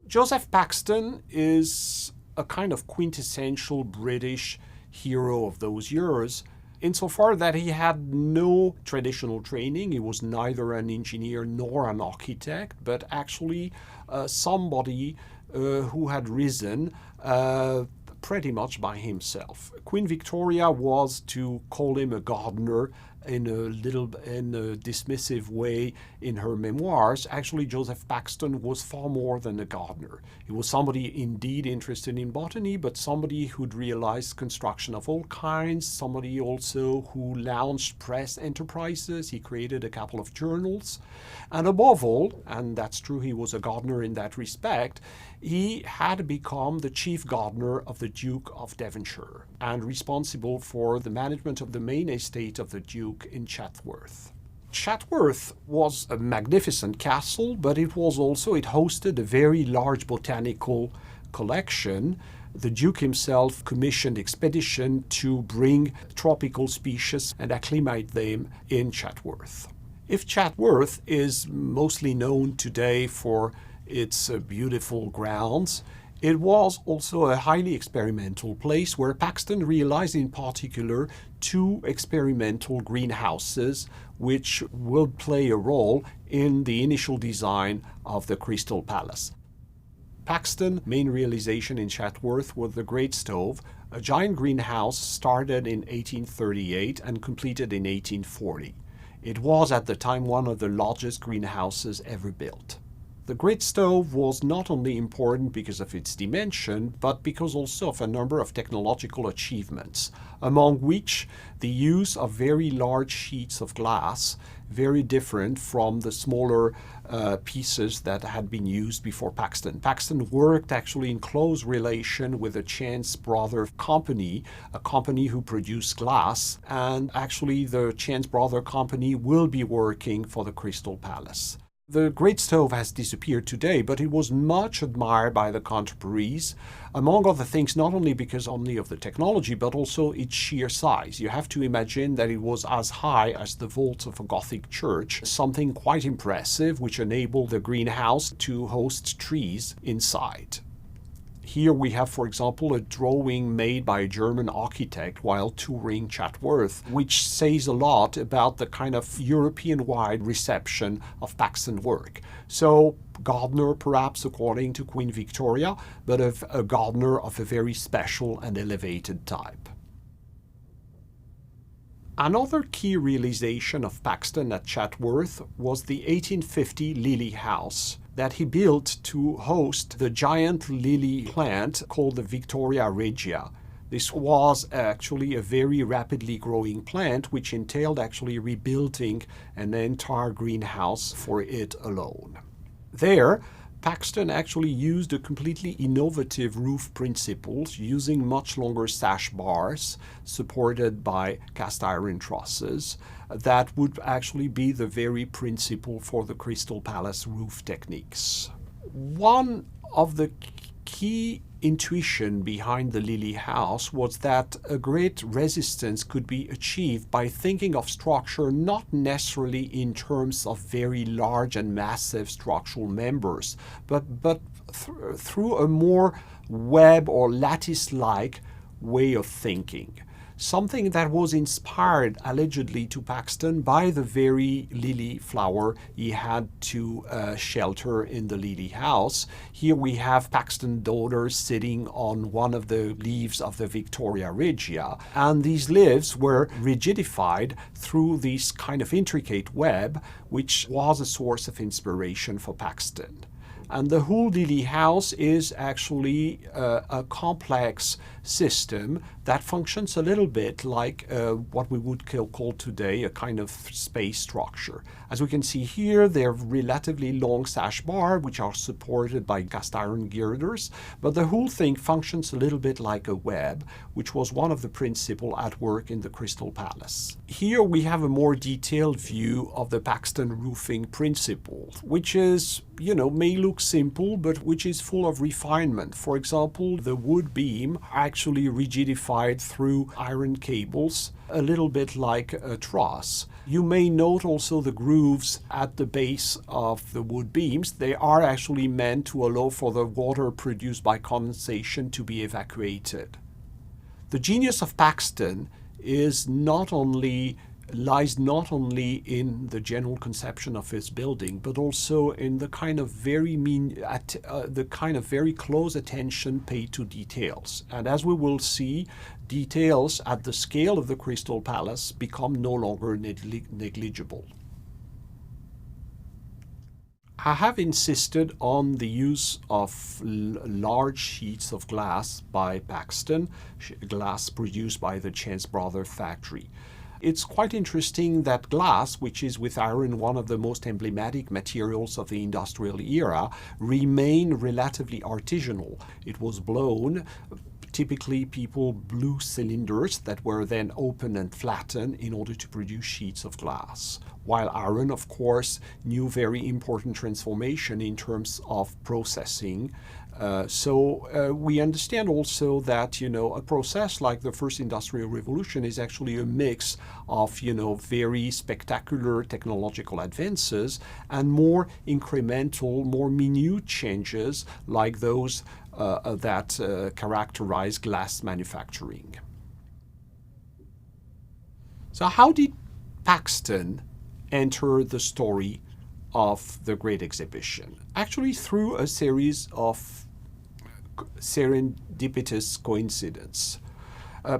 Joseph Paxton is a kind of quintessential British hero of those years, insofar that he had no traditional training. He was neither an engineer nor an architect, but actually somebody who had risen pretty much by himself. Queen Victoria was to call him a gardener in a dismissive way in her memoirs. Actually, Joseph Paxton was far more than a gardener. He was somebody indeed interested in botany, but somebody who'd realized construction of all kinds, somebody also who launched press enterprises. He created a couple of journals. And above all, and that's true, he was a gardener in that respect, he had become the chief gardener of the Duke of Devonshire and responsible for the management of the main estate of the Duke in Chatsworth. Chatsworth was a magnificent castle, but it hosted a very large botanical collection. The Duke himself commissioned expedition to bring tropical species and acclimate them in Chatsworth. If Chatsworth is mostly known today for its beautiful grounds, it was also a highly experimental place where Paxton realized in particular two experimental greenhouses which will play a role in the initial design of the Crystal Palace. Paxton's main realization in Chatsworth was the Great Stove, a giant greenhouse started in 1838 and completed in 1840. It was at the time one of the largest greenhouses ever built. The Great Stove was not only important because of its dimension, but because also of a number of technological achievements, among which the use of very large sheets of glass, very different from the smaller pieces that had been used before Paxton. Paxton worked actually in close relation with the Chance Brothers Company, a company who produced glass, and actually the Chance Brothers Company will be working for the Crystal Palace. The Great Stove has disappeared today, but it was much admired by the contemporaries, among other things, not only because only of the technology, but also its sheer size. You have to imagine that it was as high as the vaults of a Gothic church, something quite impressive, which enabled the greenhouse to host trees inside. Here we have, for example, a drawing made by a German architect while touring Chatsworth, which says a lot about the kind of European-wide reception of Paxton's work. So, gardener perhaps according to Queen Victoria, but a gardener of a very special and elevated type. Another key realization of Paxton at Chatsworth was the 1850 lily house that he built to host the giant lily plant called the Victoria regia. This was actually a very rapidly growing plant, which entailed actually rebuilding an entire greenhouse for it alone. There, Paxton actually used a completely innovative roof principles using much longer sash bars supported by cast iron trusses that would actually be the very principle for the Crystal Palace roof techniques. One of the key intuition behind the Lily House was that a great resistance could be achieved by thinking of structure not necessarily in terms of very large and massive structural members, but through a more web or lattice-like way of thinking. Something that was inspired allegedly to Paxton by the very lily flower he had to shelter in the Lily House. Here we have Paxton's daughter sitting on one of the leaves of the Victoria regia, and these leaves were rigidified through this kind of intricate web, which was a source of inspiration for Paxton. And the whole Lily House is actually a complex system that functions a little bit like what we would call today a kind of space structure. As we can see here, they're relatively long sash bars, which are supported by cast iron girders, but the whole thing functions a little bit like a web, which was one of the principles at work in the Crystal Palace. Here we have a more detailed view of the Paxton roofing principle, which is, may look looks simple, but which is full of refinement. For example, the wood beam actually rigidified through iron cables, a little bit like a truss. You may note also the grooves at the base of the wood beams. They are actually meant to allow for the water produced by condensation to be evacuated. The genius of Paxton lies not only in the general conception of his building, but also in the kind of very close attention paid to details. And as we will see, details at the scale of the Crystal Palace become no longer negligible. I have insisted on the use of large sheets of glass by Paxton, glass produced by the Chance Brothers factory. It's quite interesting that glass, which is with iron one of the most emblematic materials of the industrial era, remained relatively artisanal. It was blown. Typically, people blew cylinders that were then opened and flattened in order to produce sheets of glass. While iron, of course, knew very important transformation in terms of processing. We understand also that, a process like the first industrial revolution is actually a mix of, very spectacular technological advances and more incremental, more minute changes like those that characterize glass manufacturing. So how did Paxton enter the story of the Great Exhibition? Actually, through a series of serendipitous coincidence.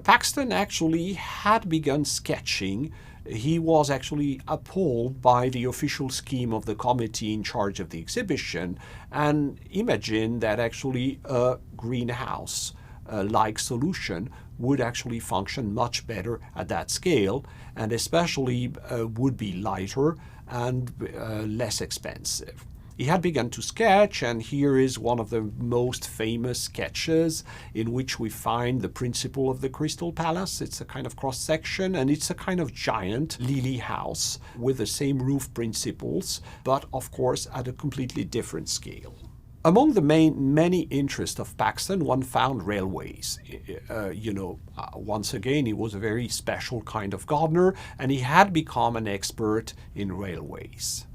Paxton actually had begun sketching. He was actually appalled by the official scheme of the committee in charge of the exhibition and imagined that actually a greenhouse-like solution would actually function much better at that scale, and especially would be lighter and less expensive. He had begun to sketch, and here is one of the most famous sketches in which we find the principle of the Crystal Palace. It's a kind of cross-section, and it's a kind of giant lily house with the same roof principles, but of course at a completely different scale. Among the many interests of Paxton, one found railways. Once again, he was a very special kind of gardener, and he had become an expert in railways.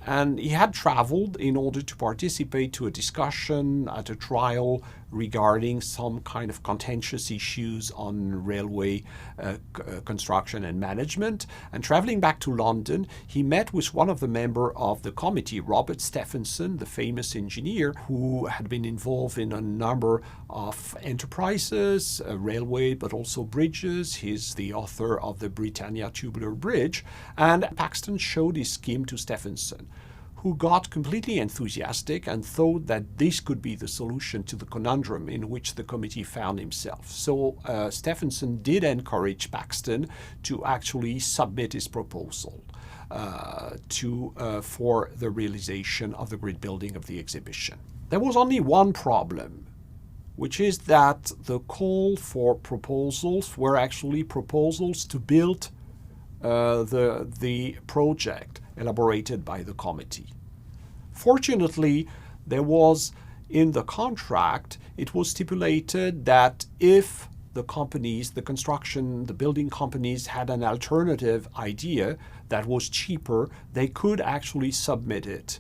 And he had traveled in order to participate to a discussion at a trial regarding some kind of contentious issues on railway construction and management. And traveling back to London, he met with one of the members of the committee, Robert Stephenson, the famous engineer who had been involved in a number of enterprises, railway, but also bridges. He's the author of the Britannia Tubular Bridge. And Paxton showed his scheme to Stephenson, who got completely enthusiastic and thought that this could be the solution to the conundrum in which the committee found himself. So Stephenson did encourage Paxton to actually submit his proposal for the realization of the grid building of the exhibition. There was only one problem, which is that the call for proposals were actually proposals to build the project elaborated by the committee. Fortunately, there was in the contract, it was stipulated that if the companies, the building companies had an alternative idea that was cheaper, they could actually submit it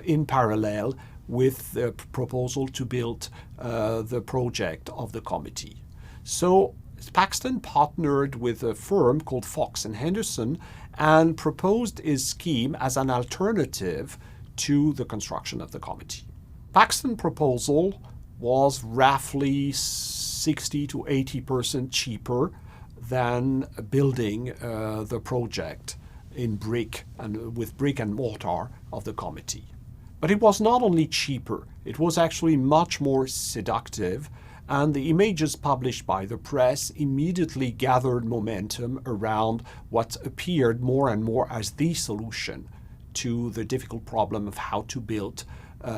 in parallel with the proposal to build the project of the committee. So Paxton partnered with a firm called Fox and Henderson and proposed his scheme as an alternative to the construction of the committee. Paxton's proposal was roughly 60 to 80% cheaper than building the project in brick and with brick and mortar of the committee. But it was not only cheaper, it was actually much more seductive, and the images published by the press immediately gathered momentum around what appeared more and more as the solution to the difficult problem of how to build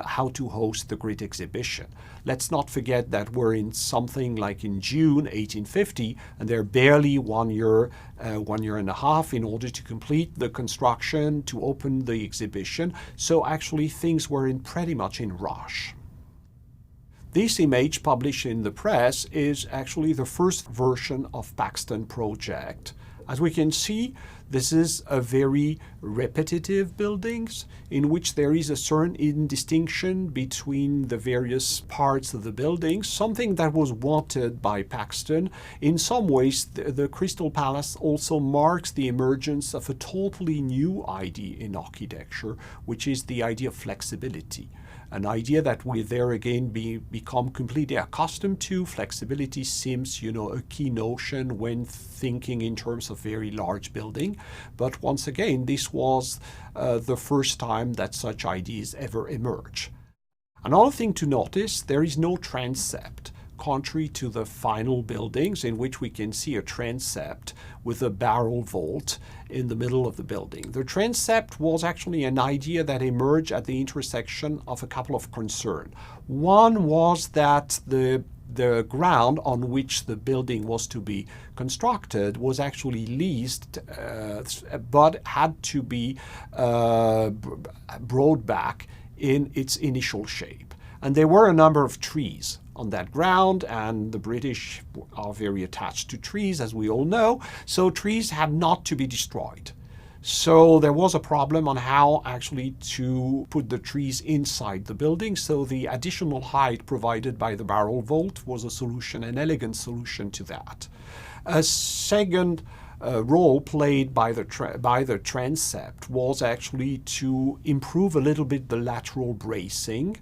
how to host the great exhibition. Let's not forget that we're in something like in June 1850, and they're barely 1 year, 1 year and a half in order to complete the construction, to open the exhibition. So actually things were pretty much in rush. This image published in the press is actually the first version of Paxton project. As we can see, this is a very repetitive buildings in which there is a certain indistinction between the various parts of the building, something that was wanted by Paxton. In some ways, the Crystal Palace also marks the emergence of a totally new idea in architecture, which is the idea of flexibility. An idea that we there again become completely accustomed to. Flexibility seems, a key notion when thinking in terms of very large building. But once again, this was the first time that such ideas ever emerge. Another thing to notice, there is no transept, contrary to the final buildings in which we can see a transept with a barrel vault in the middle of the building. The transept was actually an idea that emerged at the intersection of a couple of concerns. One was that the ground on which the building was to be constructed was actually leased, but had to be brought back in its initial shape. And there were a number of trees on that ground, and the British are very attached to trees, as we all know, so trees had not to be destroyed. So there was a problem on how actually to put the trees inside the building, so the additional height provided by the barrel vault was a solution, an elegant solution to that. A second role played by the transept was actually to improve a little bit the lateral bracing.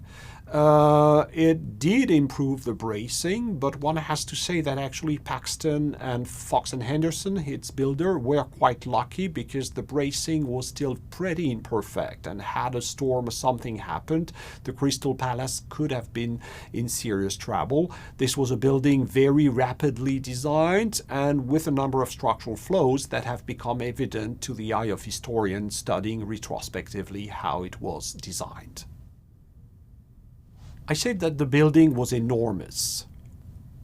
It did improve the bracing, but one has to say that actually Paxton and Fox and Henderson, its builder, were quite lucky because the bracing was still pretty imperfect, and had a storm or something happened, the Crystal Palace could have been in serious trouble. This was a building very rapidly designed and with a number of structural flaws that have become evident to the eye of historians studying retrospectively how it was designed. I said that the building was enormous.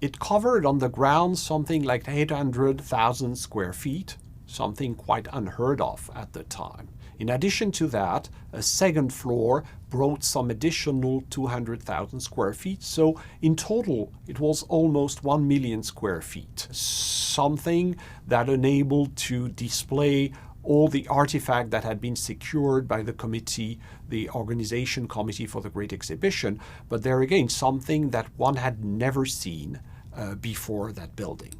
It covered on the ground something like 800,000 square feet, something quite unheard of at the time. In addition to that, a second floor brought some additional 200,000 square feet, so in total it was almost 1 million square feet, something that enabled to display all the artifacts that had been secured by the committee, the organization committee for the Great Exhibition, but there again, something that one had never seen before that building.